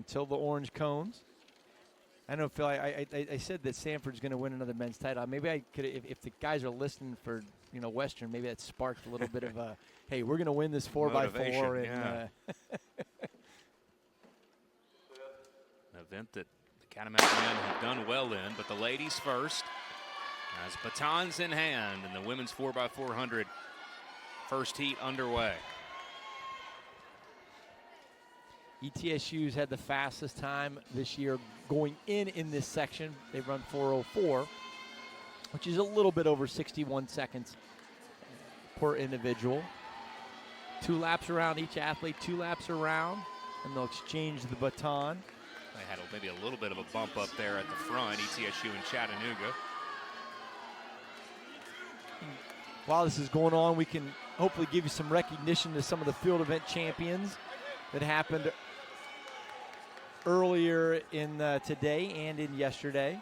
until the orange cones. I don't know, Phil, I said that Sanford's going to win another men's title. Maybe I could, if the guys are listening for, Western, maybe that sparked a little bit of a, hey, we're going to win this 4x4. Yeah. An event that the Catamount men have done well in, but the ladies first. As batons in hand in the women's 4x400 first heat underway. ETSU's had the fastest time this year going in this section. They've run 4:04, which is a little bit over 61 seconds per individual. 2 laps around each athlete, 2 laps around, and they'll exchange the baton. They had maybe a little bit of a bump up there at the front, ETSU and Chattanooga. While this is going on, we can hopefully give you some recognition to some of the field event champions that happened earlier in today and in yesterday.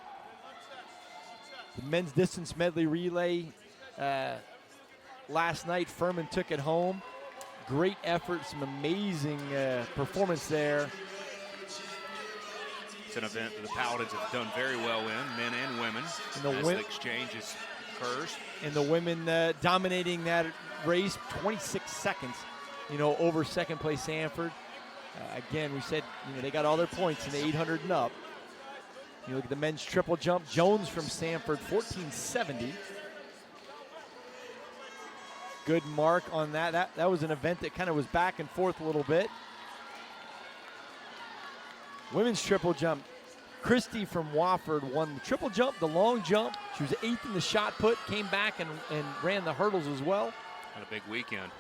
The men's distance medley relay last night, Furman took it home. Great effort, some amazing performance there. It's an event that the Paladins have done very well in, men and women, as the exchanges occurs. And the women dominating that race, 26 seconds, over second place Sanford. Again, we said, they got all their points in the 800 and up. You look at the men's triple jump. Jones from Sanford, 1470. Good mark on that. That was an event that kind of was back and forth a little bit. Women's triple jump. Christie from Wofford won the triple jump, the long jump. She was 8th in the shot put, came back and ran the hurdles as well. Had a big weekend.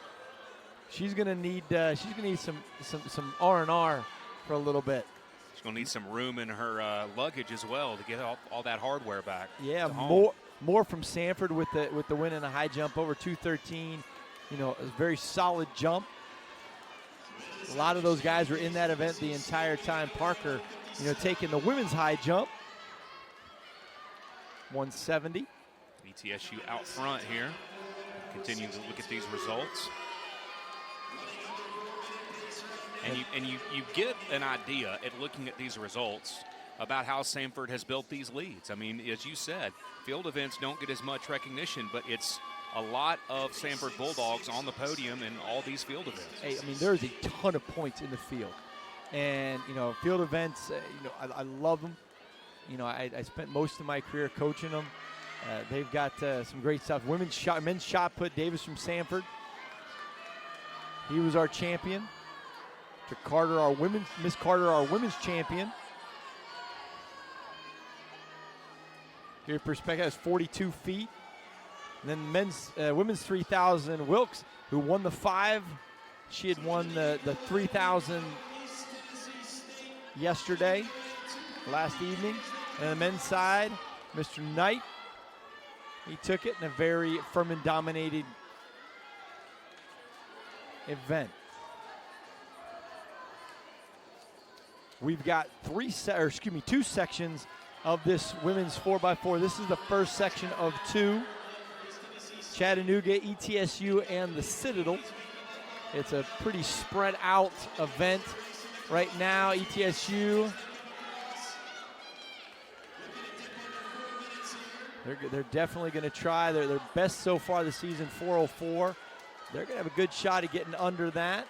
She's gonna need some R&R for a little bit. She's gonna need some room in her luggage as well to get all that hardware back. Yeah, more from Sanford with the win in the high jump over 213. A very solid jump. A lot of those guys were in that event the entire time. Parker, taking the women's high jump, 170. ETSU out front here. Continue to look at these results. And you get an idea at looking at these results about how Sanford has built these leads. I mean, as you said, field events don't get as much recognition, but it's a lot of Sanford Bulldogs on the podium in all these field events. Hey, I mean, there's a ton of points in the field. And, field events, I love them. I spent most of my career coaching them. They've got some great stuff. Men's shot put, Davis from Sanford. He was our champion. To Carter, Miss Carter, our women's champion. Your perspective is 42 feet. And then women's 3,000, Wilkes, who won the 5. She had won the 3,000 yesterday, last evening. And the men's side, Mr. Knight, he took it in a very Furman-dominated event. We've got 2 sections of this women's 4x4. This is the first section of 2. Chattanooga, ETSU, and the Citadel. It's a pretty spread out event right now. ETSU, they're definitely going to try their best so far this season, 4:04. They're going to have a good shot at getting under that.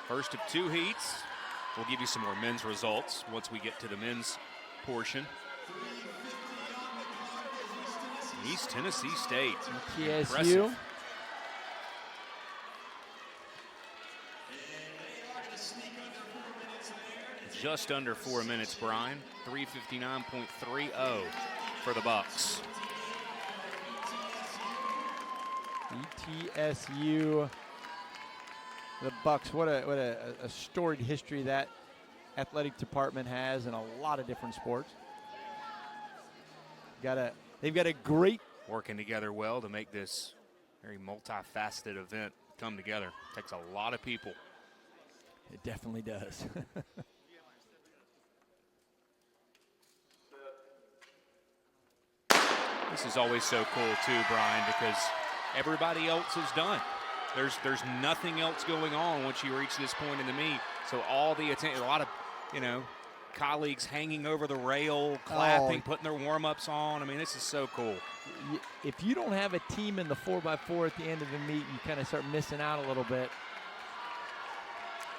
First of 2 heats. We'll give you some more men's results once we get to the men's portion. East Tennessee State. ETSU. Impressive. Just under 4 minutes, Brian. 3:59.30 for the Bucks. ETSU. The Bucks, what a storied history that athletic department has in a lot of different sports. They've got a great working together well to make this very multifaceted event come together. Takes a lot of people. It definitely does. This is always so cool too, Brian, because everybody else is done. There's nothing else going on once you reach this point in the meet. So all the attention, a lot of, colleagues hanging over the rail, clapping, putting their warm-ups on. I mean, this is so cool. If you don't have a team in the 4x4 at the end of the meet, you kind of start missing out a little bit.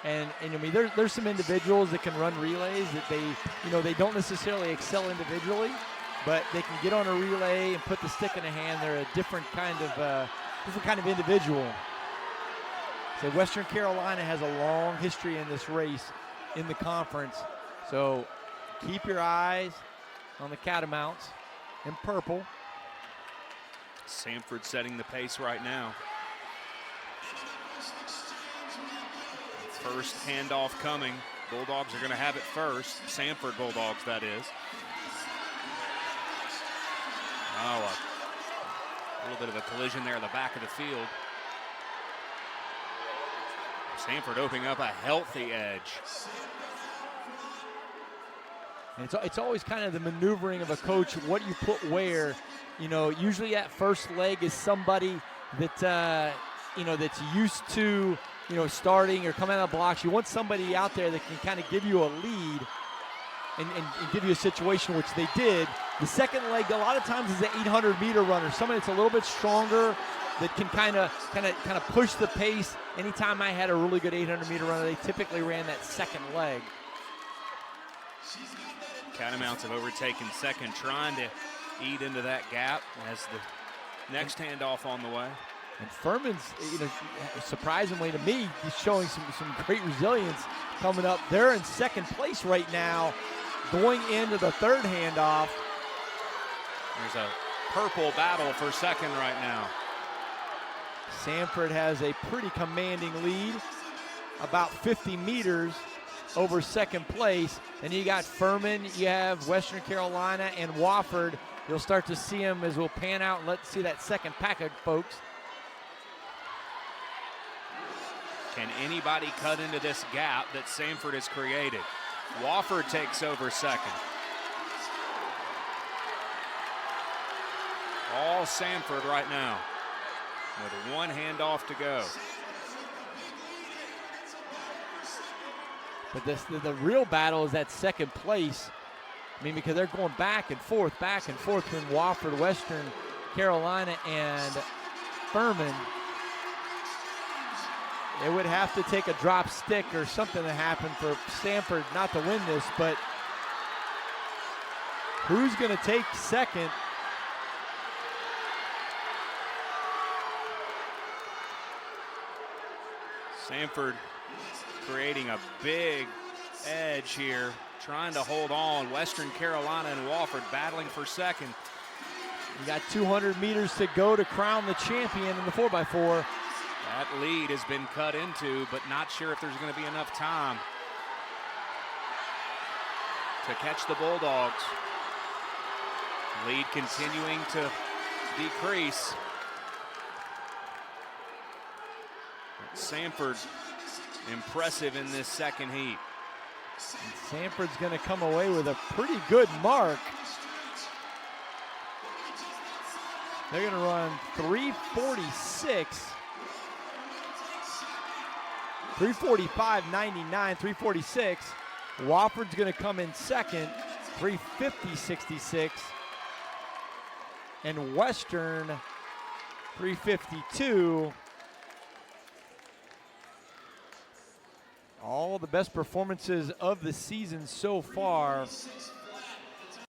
And I mean, there's some individuals that can run relays that they don't necessarily excel individually, but they can get on a relay and put the stick in a hand. They're a different kind of individual. So Western Carolina has a long history in this race in the conference. So keep your eyes on the Catamounts in purple. Samford setting the pace right now. First handoff coming. Bulldogs are going to have it first. Samford Bulldogs, that is. Oh, a little bit of a collision there in the back of the field. Samford opening up a healthy edge. And it's always kind of the maneuvering of a coach, what you put where. Usually that first leg is somebody that, that's used to, starting or coming out of the blocks. You want somebody out there that can kind of give you a lead and give you a situation, which they did. The second leg, a lot of times, is an 800-meter runner, somebody that's a little bit stronger that can kind of push the pace. Anytime I had a really good 800-meter runner, they typically ran that second leg. Catamounts have overtaken second, trying to eat into that gap as the next handoff on the way. And Furman's, surprisingly to me, he's showing some great resilience coming up. They're in second place right now, going into the third handoff. There's a purple battle for second right now. Samford has a pretty commanding lead, about 50 meters over second place. Then you got Furman, you have Western Carolina, and Wofford. You'll start to see them as we'll pan out and let's see that second packet, folks. Can anybody cut into this gap that Samford has created? Wofford takes over second. All Samford right now with one handoff to go. But the real battle is that second place. I mean, because they're going back and forth between Wofford, Western Carolina, and Furman. It would have to take a drop stick or something to happen for Samford not to win this, but who's going to take second? Samford creating a big edge here, trying to hold on. Western Carolina and Wofford battling for second. You got 200 meters to go to crown the champion in the 4x4. That lead has been cut into, but not sure if there's going to be enough time to catch the Bulldogs. Lead continuing to decrease. Samford impressive in this second heat. And Samford's going to come away with a pretty good mark. They're going to run 346. 345.99, 346. Wofford's going to come in second, 350.66. And Western, 352. All the best performances of the season so far